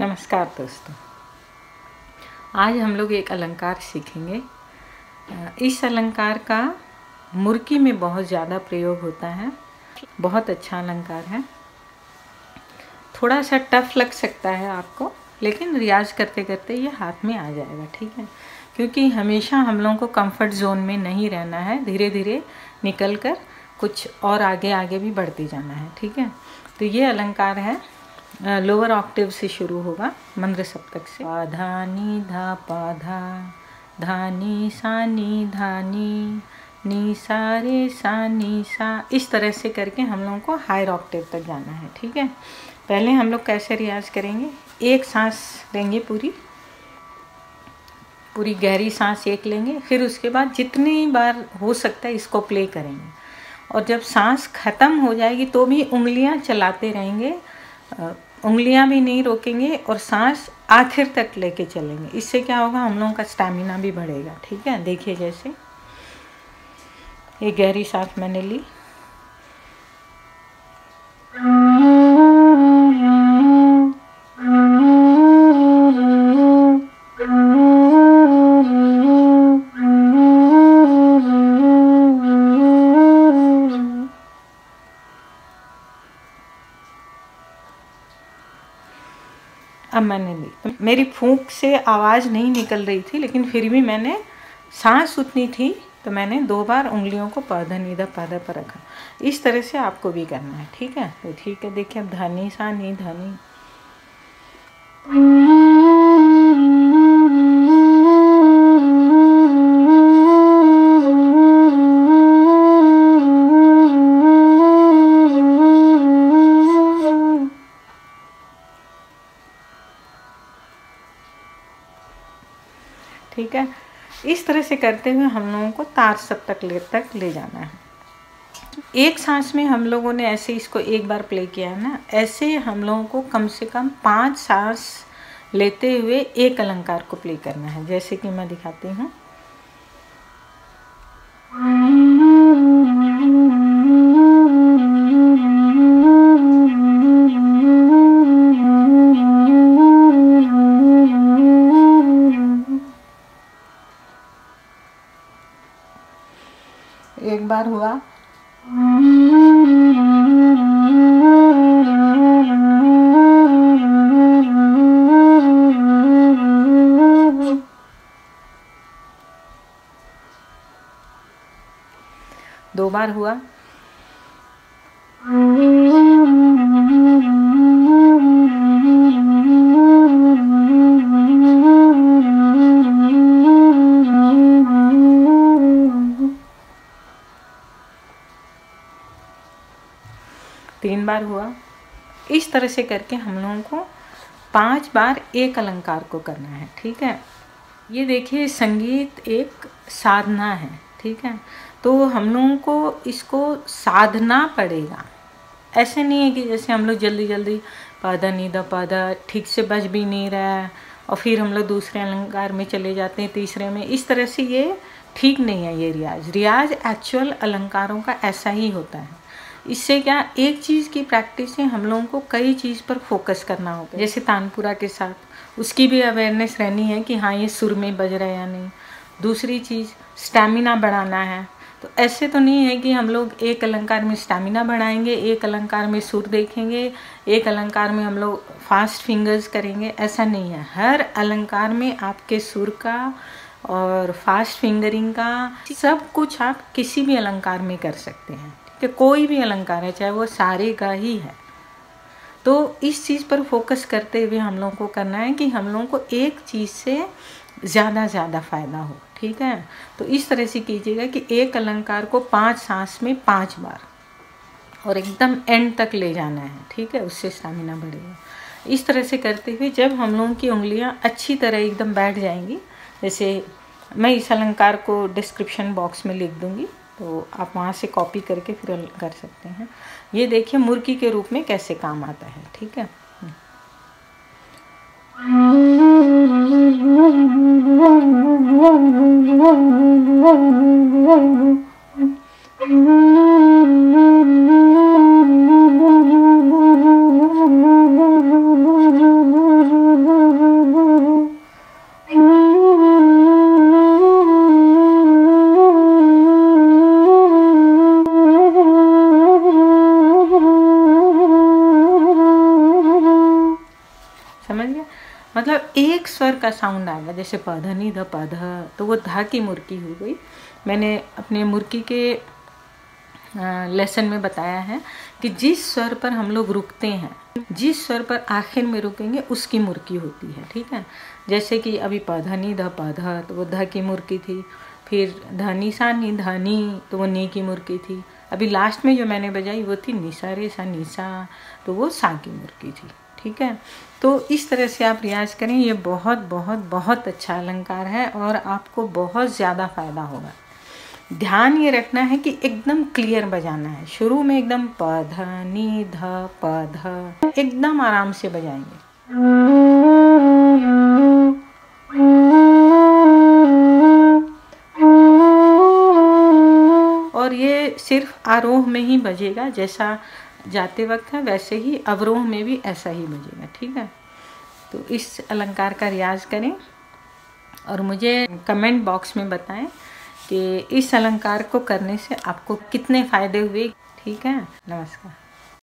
नमस्कार दोस्तों, आज हम लोग एक अलंकार सीखेंगे। इस अलंकार का मुर्की में बहुत ज़्यादा प्रयोग होता है। बहुत अच्छा अलंकार है। थोड़ा सा टफ लग सकता है आपको, लेकिन रियाज करते करते ये हाथ में आ जाएगा, ठीक है। क्योंकि हमेशा हम लोगों को कंफर्ट जोन में नहीं रहना है, धीरे धीरे निकल कर कुछ और आगे आगे भी बढ़ते जाना है, ठीक है। तो ये अलंकार है, लोअर ऑक्टेव से शुरू होगा, मंद्र सप्तक से। पा धा नी धा पा धा, धा नी सा नी धा नी सा रे सा नी सा, इस तरह से करके हम लोगों को हायर ऑक्टेव तक जाना है, ठीक है। पहले हम लोग कैसे रियाज करेंगे, एक सांस लेंगे, पूरी गहरी सांस एक लेंगे, फिर उसके बाद जितनी बार हो सकता है इसको प्ले करेंगे। और जब सांस ख़त्म हो जाएगी तो भी उंगलियां चलाते रहेंगे, उंगलियां भी नहीं रोकेंगे और सांस आखिर तक लेके चलेंगे। इससे क्या होगा, हम लोगों का स्टैमिना भी बढ़ेगा, ठीक है। देखिए, जैसे एक गहरी सांस मैंने ली, अब मैंने ली। तो मेरी फूंक से आवाज़ नहीं निकल रही थी, लेकिन फिर भी मैंने, सांस उतनी थी तो मैंने 2 बार उंगलियों को पाधा नीधा पाधा पर रखा। इस तरह से आपको भी करना है, ठीक है। तो ठीक है, देखिए, अब धनी सा नी धनी, ठीक है। इस तरह से करते हुए हम लोगों को तार सप्तक तक ले जाना है। एक सांस में हम लोगों ने ऐसे इसको एक बार प्ले किया है ना, ऐसे हम लोगों को कम से कम 5 सांस लेते हुए एक अलंकार को प्ले करना है। जैसे कि मैं दिखाती हूँ। एक बार हुआ, दो बार हुआ, तीन बार हुआ। इस तरह से करके हम लोगों को 5 बार एक अलंकार को करना है, ठीक है। ये देखिए, संगीत एक साधना है, ठीक है। तो हम लोगों को इसको साधना पड़ेगा। ऐसे नहीं है कि जैसे हम लोग जल्दी जल्दी पाधा नीधा पाधा ठीक से बज भी नहीं रहा है और फिर हम लोग दूसरे अलंकार में चले जाते हैं, तीसरे में। इस तरह से ये ठीक नहीं है। ये रियाज एक्चुअल अलंकारों का ऐसा ही होता है। इससे क्या, एक चीज़ की प्रैक्टिस से हम लोगों को कई चीज़ पर फोकस करना होगा। जैसे तानपुरा के साथ उसकी भी अवेयरनेस रहनी है कि हाँ, ये सुर में बज रहा है या नहीं। दूसरी चीज़, स्टैमिना बढ़ाना है। तो ऐसे तो नहीं है कि हम लोग एक अलंकार में स्टैमिना बढ़ाएंगे, एक अलंकार में सुर देखेंगे, एक अलंकार में हम लोग फास्ट फिंगर्स करेंगे, ऐसा नहीं है। हर अलंकार में आपके सुर का और फास्ट फिंगरिंग का सब कुछ आप किसी भी अलंकार में कर सकते हैं, कि कोई भी अलंकार है, चाहे वो सारे का ही है। तो इस चीज़ पर फोकस करते हुए हम लोगों को करना है कि हम लोगों को एक चीज़ से ज़्यादा फ़ायदा हो, ठीक है। तो इस तरह से कीजिएगा कि एक अलंकार को 5 सांस में 5 बार और एकदम एंड तक ले जाना है, ठीक है। उससे स्टैमिना बढ़ेगा। इस तरह से करते हुए जब हम लोगों की उंगलियां अच्छी तरह एकदम बैठ जाएंगी, जैसे मैं इस अलंकार को डिस्क्रिप्शन बॉक्स में लिख दूंगी, तो आप वहाँ से कॉपी करके फिर कर सकते हैं। ये देखिए मुर्की के रूप में कैसे काम आता है, ठीक है। समझ गए? मतलब एक स्वर का साउंड आएगा, जैसे प ध नि ध प ध, तो वो ध की मुर्की हो गई। मैंने अपने मुर्की के लेसन में बताया है कि जिस स्वर पर हम लोग रुकते हैं, जिस स्वर पर आखिर में रुकेंगे उसकी मुर्की होती है, ठीक है। जैसे कि अभी प ध नि ध प ध, तो वो ध की मुर्की थी। फिर ध नि सा नि ध नि, तो वो नी की मुर्की थी। अभी लास्ट में जो मैंने बजाई वो थी नि सा रे सा नि सा, तो वो सा की मुर्की थी, ठीक है। तो इस तरह से आप रियाज करें, ये बहुत बहुत बहुत अच्छा अलंकार है और आपको बहुत ज़्यादा फ़ायदा होगा। ध्यान ये रखना है कि एकदम क्लियर बजाना है। शुरू में एकदम प ध नि ध प ध एकदम आराम से बजाएंगे। और ये सिर्फ आरोह में ही बजेगा, जैसा जाते वक्त है वैसे ही अवरोह में भी ऐसा ही बजेगा, ठीक है। तो इस अलंकार का रियाज करें और मुझे कमेंट बॉक्स में बताएं कि इस अलंकार को करने से आपको कितने फ़ायदे हुए, ठीक है। नमस्कार।